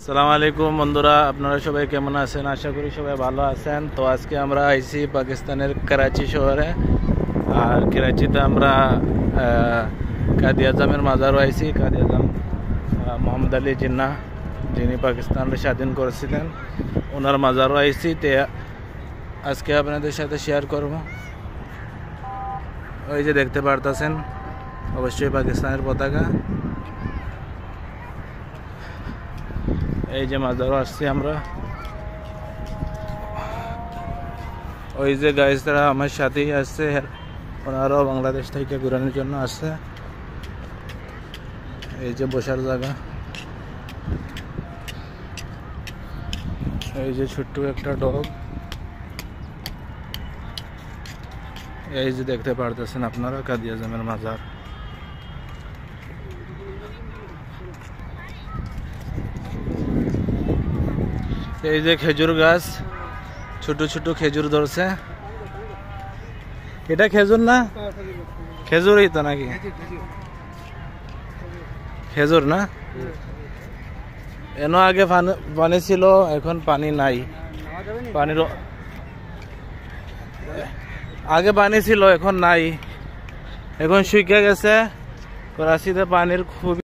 আসসালামু আলাইকুম বন্ধুরা, আপনারা সবাই কেমন আছেন? আশা করি সবাই ভালো আছেন। তো আজকে আমরা আইছি পাকিস্তানের করাচি শহরে। আর করাচিতে আমরা কাদি আজমের মাজারও আইছি। কাদি আজম মোহাম্মদ আলী জিন্নাহ, যিনি পাকিস্তানকে স্বাধীন করেছিলেন, ওনার মাজারও আইছি। তে আজকে আপনাদের সাথে শেয়ার করব। ওই যে দেখতে পারতেছেন, অবশ্যই পাকিস্তানের পতাকা। এই যে মাজারও আসছি আমরা। ওই যে গাইজরা আমার সাথেই আসছে, ওনারাও বাংলাদেশ থেকে ঘুরানোর জন্য আসছে। এই যে বসার জায়গা, এই যে ছোট্ট একটা ডগ। এই যে দেখতে পারতেছেন আপনারা কাদি আজমের মাজার। এই যে খেজুর গাছ, ছোট ছোট খেজুর ধরছে। এটা খেজুর না? খেজুরই তো নাকি? খেজুর না? এনো আগে পানি ছিল, এখন পানি নাই। পানির আগে পানি ছিল, এখন নাই, এখন শুকিয়ে গেছে। করাচিতে পানির খুব